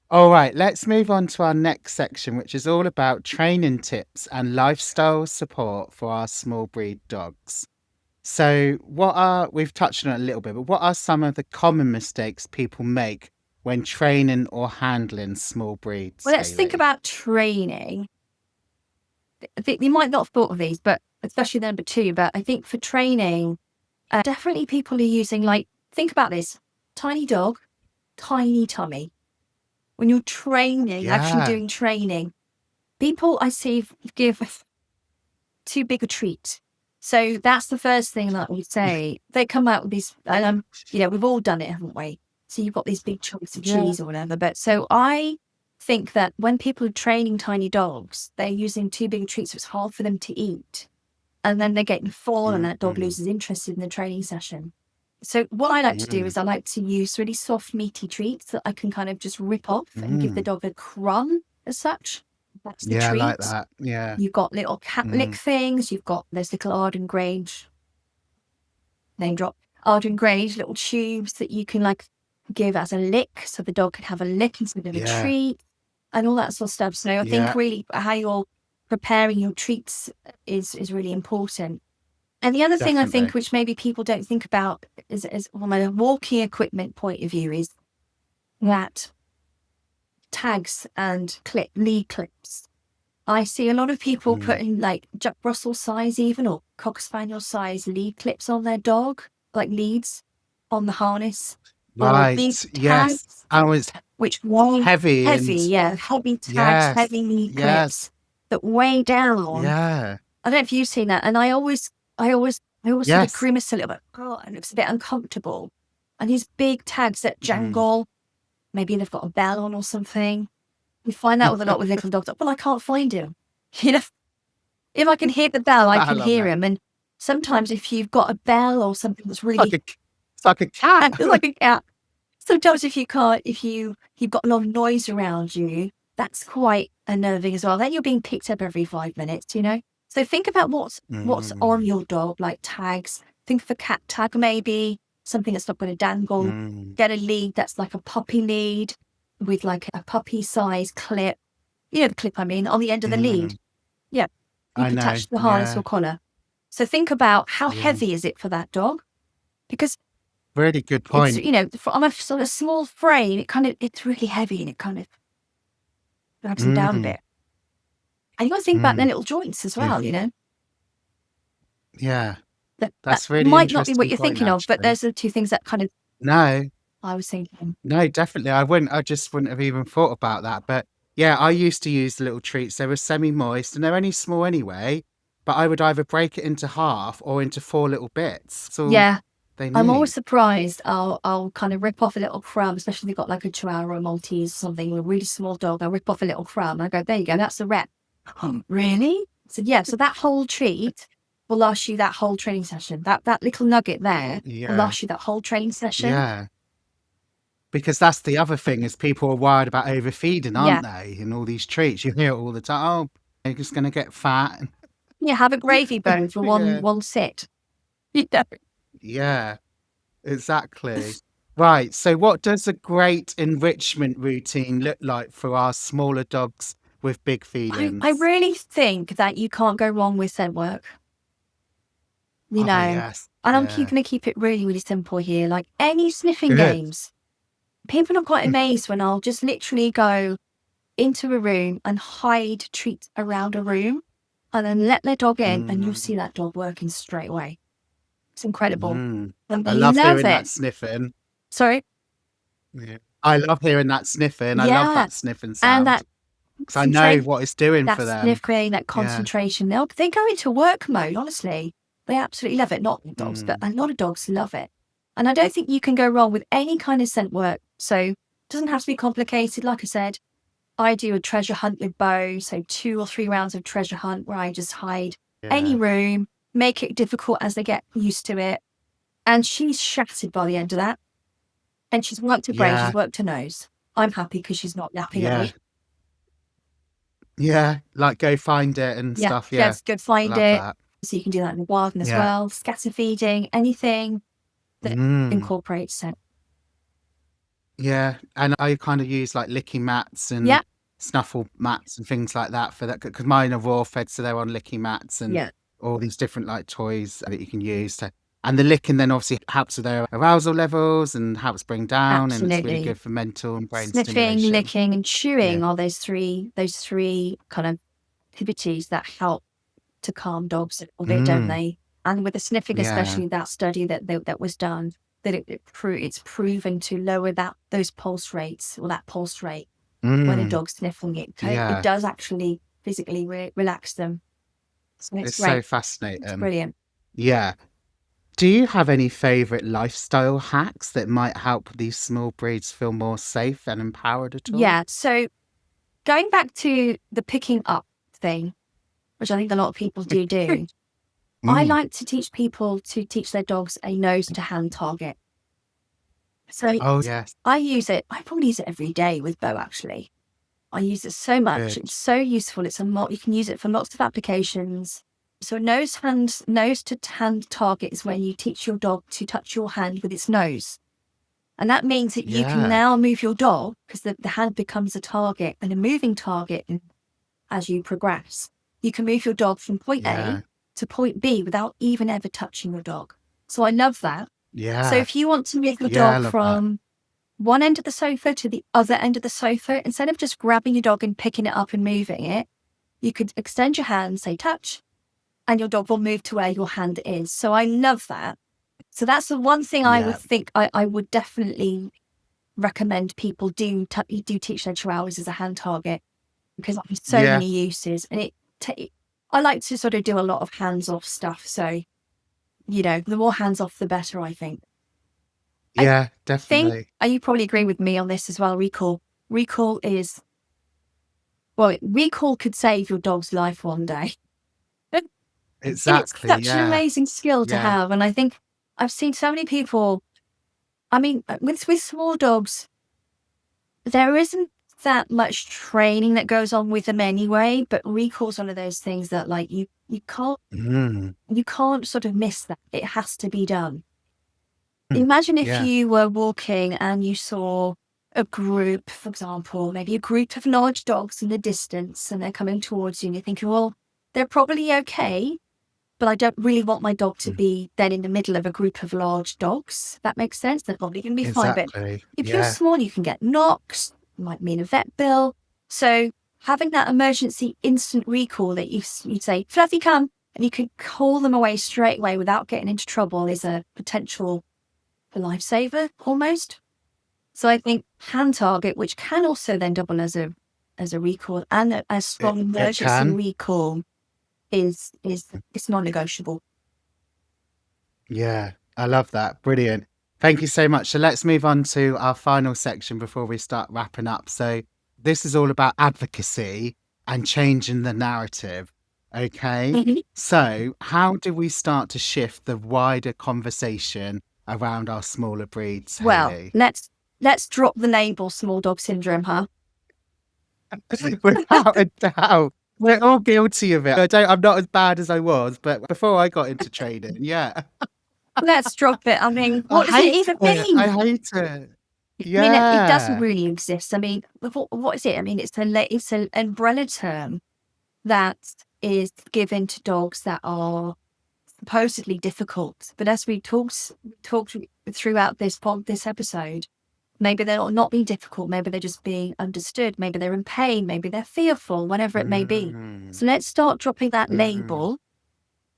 All right, let's move on to our next section, which is all about training tips and lifestyle support for our small breed dogs. So we've touched on it a little bit, but what are some of the common mistakes people make when training or handling small breeds? Well, let's think about training. You might not have thought of these, but especially number 2, but I think for training, definitely people are using, like, think about this, tiny dog, tiny tummy. When you're training, actually doing training, people I see give too big a treat. So that's the first thing that we say. They come out with these, and you know, we've all done it, haven't we? So you've got these big chunks of cheese or whatever. But so I think that when people are training tiny dogs, they're using too big a treat, so it's hard for them to eat. And then they're getting full and that dog loses interest in the training session. So what I like to do is I like to use really soft, meaty treats that I can kind of just rip off and give the dog a crumb as such. That's the treat. I like that. Yeah. You've got little cat lick things. You've got those little Arden Grange, name drop, Arden Grange little tubes that you can like give as a lick, so the dog can have a lick instead of a treat, and all that sort of stuff. So I think really how you're preparing your treats is really important. And the other thing I think, which maybe people don't think about, is from a walking equipment point of view, is that tags and lead clips. I see a lot of people putting like Jack Russell size even, or Cocker Spaniel size lead clips on their dog, like leads on the harness. Right, yes. Which weigh heavy tags, heavy lead clips that weigh down. Yeah. I don't know if you've seen that. And I always sort of grimace a little bit. Oh, and it's a bit uncomfortable. And these big tags that jangle, maybe they've got a bell on or something. You find that with a lot with little dogs. Well, I can't find him. You know, if I can hear the bell, I can hear him. And sometimes if you've got a bell or something that's really... It's like a cat. It's like a cat. Sometimes if you've got a lot of noise around you, that's quite unnerving as well. Then you're being picked up every 5 minutes, you know? So think about what's on your dog, like tags. Think of a cat tag maybe, something that's not going to dangle. Get a lead that's like a puppy lead with like a puppy size clip. You know the clip I mean, on the end of the lead. Yeah. You can attach the harness or collar. So think about how heavy is it for that dog? Because really good point. It's, you know, on a sort of small frame, it's really heavy and it kind of drags them down a bit. And you got to think about their little joints as well, you know? Yeah. That's really might not be what you're thinking of, but there's the two things that kind of... No. I was thinking. No, definitely. I just wouldn't have even thought about that. But yeah, I used to use the little treats. They were semi-moist and they're only small anyway, but I would either break it into half or into 4 little bits. So I'm always surprised. I'll kind of rip off a little crumb, especially if you've got like a Chihuahua or a Maltese or something with a really small dog. I'll rip off a little crumb and I go, there you go, that's the rep. Really? I said, yeah, so that whole treat will last you that whole training session. That little nugget there will last you that whole training session. Yeah. Because that's the other thing, is people are worried about overfeeding, aren't they? And all these treats. You hear it all the time. Oh, you're just going to get fat. Yeah, have a gravy bone for one sit. Yeah, exactly. Right. So what does a great enrichment routine look like for our smaller dogs with big feelings? I really think that you can't go wrong with scent work. You know, and I'm going to keep it really, really simple here. Like any sniffing games, people are quite amazed when I'll just literally go into a room and hide treats around a room and then let their dog in, and you'll see that dog working straight away. It's incredible. And I they love love hearing that it. sniffing. Sorry? Yeah. I love hearing that sniffing. I love Yeah. that sniffing And sound that because I know what it's doing that for them. sniffing, that Yeah. concentration. They go into work mode, honestly. They absolutely love it. Not all dogs, but a lot of dogs love it. And I don't think you can go wrong with any kind of scent work. So it doesn't have to be complicated. Like I said, I do a treasure hunt with Bo. So 2 or 3 rounds of treasure hunt where I just hide any room, make it difficult as they get used to it. And she's shattered by the end of that. And she's worked her brain, she's worked her nose. I'm happy because she's not yapping at me. Yeah, like go find it and stuff. Yeah, yes, go find love it. that. So you can do that in the wild as well. Scatter feeding, anything that incorporates scent. Yeah, and I kind of use like licky mats and snuffle mats and things like that for that, because mine are raw fed, so they're on licky mats and all these different like toys that you can use to. And the licking then obviously helps with their arousal levels and helps bring down, and it's really good for mental and brain Sniffing, stimulation. licking, and chewing are those three kind of activities that help to calm dogs a little bit, don't they? And with the sniffing, especially that study that was done, that it's proven to lower those pulse rates, or that pulse rate when a dog's sniffing it. It does actually physically relax them. So it's great. So fascinating. It's brilliant. Yeah. Do you have any favourite lifestyle hacks that might help these small breeds feel more safe and empowered at all? Yeah. So going back to the picking up thing, which I think a lot of people do, I like to teach people to teach their dogs a nose to hand target. So I use it. I probably use it every day with Bo, actually. I use it so much. Good. It's so useful. You can use it for lots of applications. So nose to hand target is when you teach your dog to touch your hand with its nose. And that means that you can now move your dog, because the hand becomes a target and a moving target as you progress. You can move your dog from point A to point B without even ever touching your dog. So I love that. Yeah. So if you want to move your dog from one end of the sofa to the other end of the sofa, instead of just grabbing your dog and picking it up and moving it, you could extend your hand, say touch, and your dog will move to where your hand is. So I love that. So that's the one thing I would think I would definitely recommend people do teach their Chihuahuas as a hand target, because there's so many uses. And I like to sort of do a lot of hands-off stuff. So, the more hands-off, the better, I think. Yeah, definitely. And you probably agree with me on this as well, recall. Recall could save your dog's life one day. Exactly. It's such an amazing skill to have. And I think I've seen so many people, I mean, with small dogs, there isn't that much training that goes on with them anyway, but recall's one of those things that like you can't sort of miss that. It has to be done. Imagine if you were walking and you saw a group, for example, maybe a group of large dogs in the distance, and they're coming towards you and you're thinking, well, they're probably okay, but I don't really want my dog to be then in the middle of a group of large dogs. That makes sense. They're probably going to be fine. But if you're small, you can get knocks, might mean a vet bill. So having that emergency instant recall that you'd say, Fluffy, come, and you can call them away straight away without getting into trouble is a potential lifesaver almost. So I think hand target, which can also then double as a recall and a strong emergency recall, is non-negotiable. Yeah, I love that. Brilliant. Thank you so much. So let's move on to our final section before we start wrapping up. So this is all about advocacy and changing the narrative. Okay. So how do we start to shift the wider conversation around our smaller breeds, Hayley? Well, let's drop the label small dog syndrome, huh? Without a doubt. We're all guilty of it. I'm not as bad as I was, but before I got into training, Let's drop it. I mean, what does it even mean? I hate it. Yeah. I mean, it doesn't really exist. I mean, what is it? I mean, it's an umbrella term that is given to dogs that are supposedly difficult. But as we talked throughout this episode, Maybe they're not being difficult. Maybe they're just being understood. Maybe they're in pain. Maybe they're fearful, whatever it may be. So let's start dropping that label.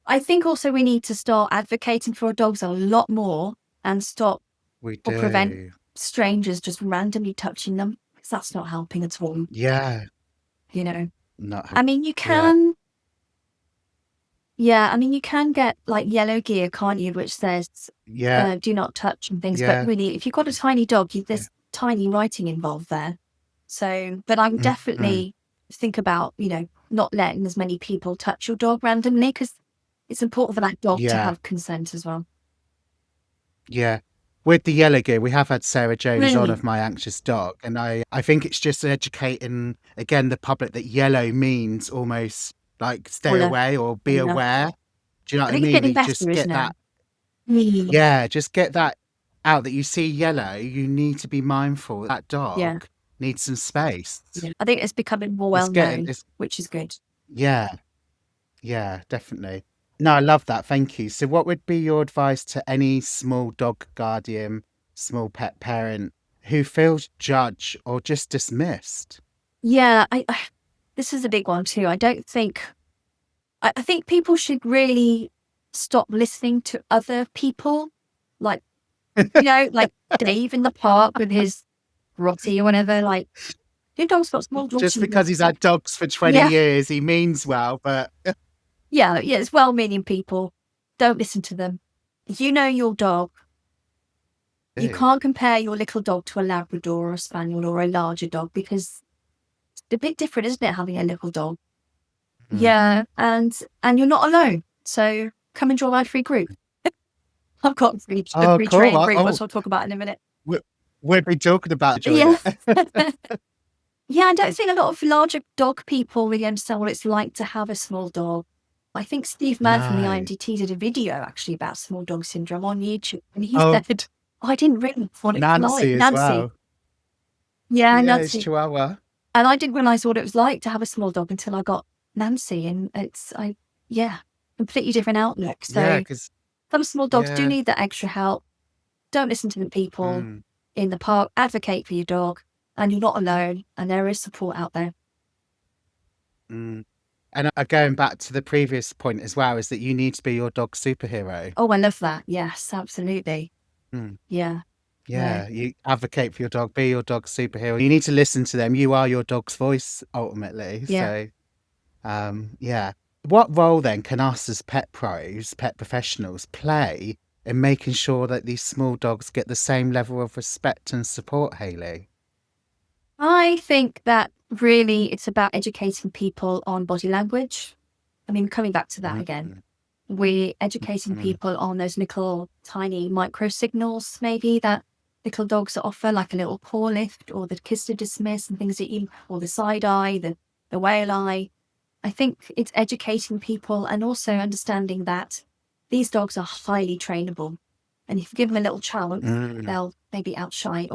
I think also we need to start advocating for our dogs a lot more and stop or prevent strangers just randomly touching them, because that's not helping at all. Yeah. You know, Not. I mean, you can. Yeah, I mean, you can get like yellow gear, can't you, which says do not touch and things. But really, if you've got a tiny dog, there's tiny writing involved there. So, but I would definitely think about, not letting as many people touch your dog randomly, because it's important for that dog to have consent as well. Yeah. With the yellow gear, we have had Sarah Jones on of My Anxious Dog. And I think it's just educating, again, the public that yellow means almost like stay away or be aware. Do you know what I mean? Just get that. Yeah, just get that out that you see yellow, you need to be mindful that dog needs some space. Yeah. I think it's becoming more well known, which is good. Yeah, definitely. No, I love that. Thank you. So what would be your advice to any small dog guardian, small pet parent who feels judged or just dismissed? Yeah, this is a big one too. I think people should really stop listening to other people, like, like Dave in the park with his Rotty or whatever, like, your dog's got small dogs. Just because he's had dogs for 20 years, he means well, but... Yeah, it's well-meaning people. Don't listen to them. You know your dog. You can't compare your little dog to a Labrador or a Spaniel or a larger dog, because it's a bit different, isn't it, having a little dog? Yeah, and you're not alone. So come and join my free group. I've got a free training group, which I'll talk about in a minute. We'll be talking about it. Yeah, I don't think a lot of larger dog people really understand what it's like to have a small dog. I think Steve Mann from the IMDT did a video actually about small dog syndrome on YouTube, and he said, I didn't realise what it was like. Nancy as well. Yeah, Nancy. Chihuahua. And I didn't realise what it was like to have a small dog until I got Nancy, and completely different outlook. So some small dogs do need that extra help. Don't listen to the people in the park. Advocate for your dog, and you're not alone, and there is support out there. And going back to the previous point as well, is that you need to be your dog's superhero. Oh, I love that. Yes, absolutely. Yeah, you advocate for your dog, be your dog's superhero. You need to listen to them. You are your dog's voice ultimately. So what role then can us as pet pros, pet professionals, play in making sure that these small dogs get the same level of respect and support, Hayley? I think that really it's about educating people on body language. I mean, coming back to that again, we're educating people on those little tiny micro signals, maybe that little dogs offer, like a little paw lift or the kiss to dismiss and things or the side eye, the whale eye. I think it's educating people and also understanding that these dogs are highly trainable. And if you give them a little chance, they'll maybe outshine.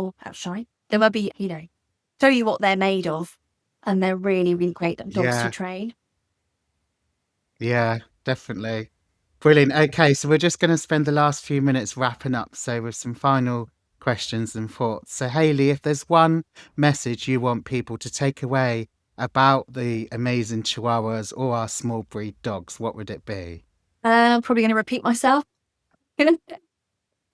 They will be, show you what they're made of. And they're really, really great dogs to train. Yeah, definitely. Brilliant. Okay, so we're just going to spend the last few minutes wrapping up. So with some final questions and thoughts. So Hayley, if there's one message you want people to take away about the amazing Chihuahuas or our small breed dogs, what would it be? I'm probably going to repeat myself.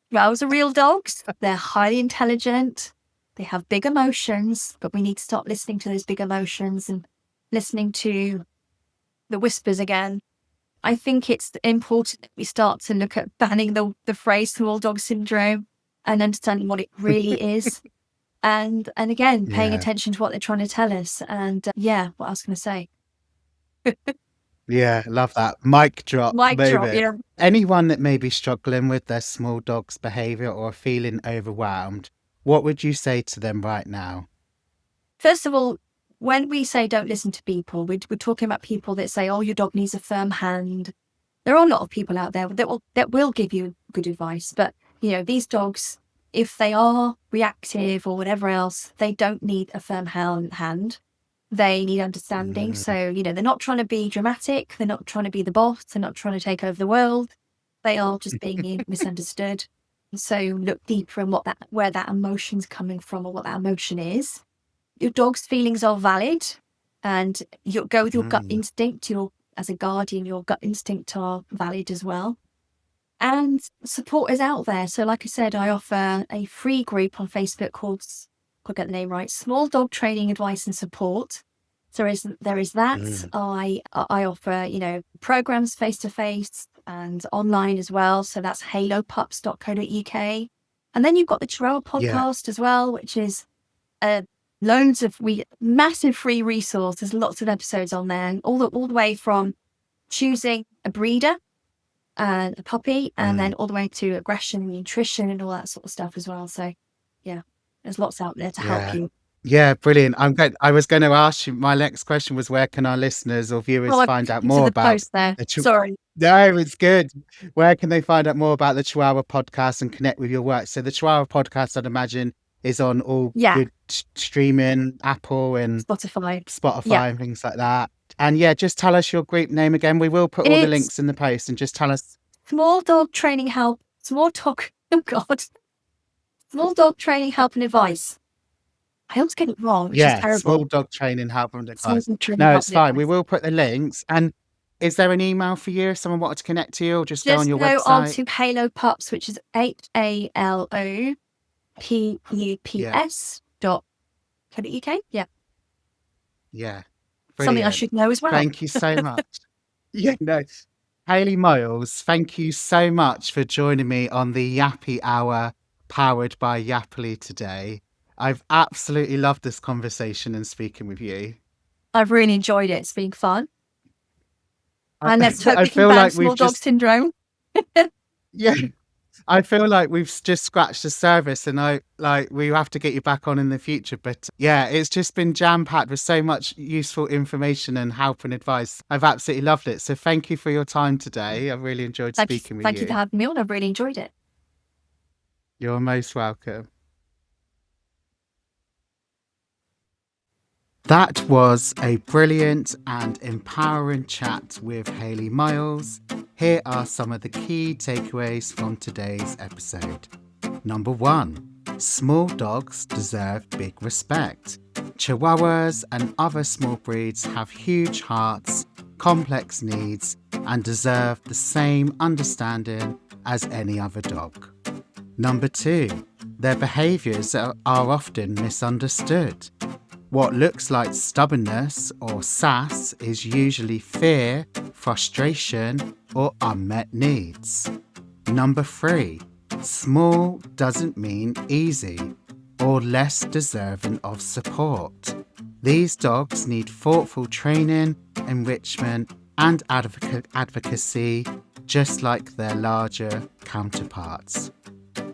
Those are real dogs. They're highly intelligent. They have big emotions, but we need to stop listening to those big emotions and listening to the whispers again. I think it's important that we start to look at banning the phrase small dog syndrome and understanding what it really is. And again, paying attention to what they're trying to tell us. And what I was going to say. Yeah, love that. Mic drop. Drop, yeah. Anyone that may be struggling with their small dog's behaviour or feeling overwhelmed, what would you say to them right now? First of all, when we say don't listen to people, we're talking about people that say, oh, your dog needs a firm hand. There are a lot of people out there that will give you good advice. But, these dogs, if they are reactive or whatever else, they don't need a firm hand. They need understanding. So, they're not trying to be dramatic. They're not trying to be the boss. They're not trying to take over the world. They are just being misunderstood. So look deeper in where that emotion's coming from or what that emotion is. Your dog's feelings are valid, and you go with your gut instinct. As a guardian, your gut instinct are valid as well. And support is out there. So like I said, I offer a free group on Facebook called, I'll get the name right, Small Dog Training Advice and Support. So there is that. I offer, programs face-to-face and online as well. So that's halopups.co.uk. And then you've got the Chihuahua Podcast as well, which is loads of massive free resource. There's lots of episodes on there, all the way from choosing a breeder and a puppy, and then all the way to aggression and nutrition and all that sort of stuff as well. So yeah, there's lots out there to help you. Yeah, brilliant. I was going to ask you, my next question was, where can our listeners or viewers find out more about Sorry. No, it's good. Where can they find out more about the Chihuahua Podcast and connect with your work? So the Chihuahua Podcast, I'd imagine, is on all good streaming, Apple and Spotify and things like that. And just tell us your group name again. We will put all the links in the post, and just tell us. Small Dog Training Help. Small Dog Training Help and Advice. I always get it wrong, which is terrible. Small Dog Training Help and Advice. No, it's fine. We will put the links. And is there an email for you if someone wanted to connect to you, or just go on your website? Just go on to Halo Pups, which is HALOPUPS.co.uk. Yeah. Yeah. Brilliant. Something I should know as well. Thank you so much. Hayley Miles, thank you so much for joining me on the Yappy Hour powered by Yappily today. I've absolutely loved this conversation and speaking with you. I've really enjoyed it. It's been fun. And let's hope we can ban small dog syndrome. I feel like we've just scratched the surface, and we have to get you back on in the future. But it's just been jam-packed with so much useful information and help and advice. I've absolutely loved it. So thank you for your time today. I've really enjoyed speaking with you. Thank you for having me on. I've really enjoyed it. You're most welcome. That was a brilliant and empowering chat with Hayley Miles. Here are some of the key takeaways from today's episode. Number 1, small dogs deserve big respect. Chihuahuas and other small breeds have huge hearts, complex needs, and deserve the same understanding as any other dog. Number 2, their behaviours are often misunderstood. What looks like stubbornness or sass is usually fear, frustration, or unmet needs. Number 3, small doesn't mean easy or less deserving of support. These dogs need thoughtful training, enrichment, and advocacy, just like their larger counterparts.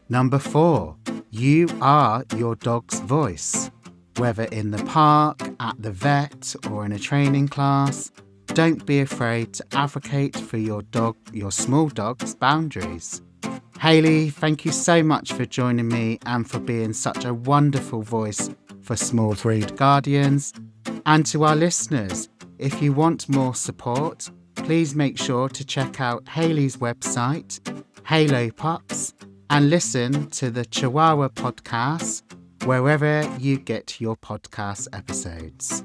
Number 4, you are your dog's voice. Whether in the park, at the vet, or in a training class, don't be afraid to advocate for your small dog's boundaries. Hayley, thank you so much for joining me and for being such a wonderful voice for small breed guardians. And to our listeners, if you want more support, please make sure to check out Hayley's website, Halo Pups, and listen to the Chihuahua Podcast wherever you get your podcast episodes.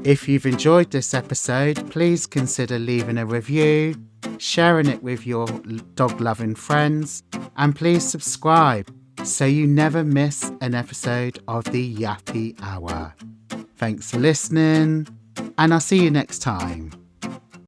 If you've enjoyed this episode, please consider leaving a review, sharing it with your dog-loving friends, and please subscribe so you never miss an episode of the Yappy Hour. Thanks for listening, and I'll see you next time.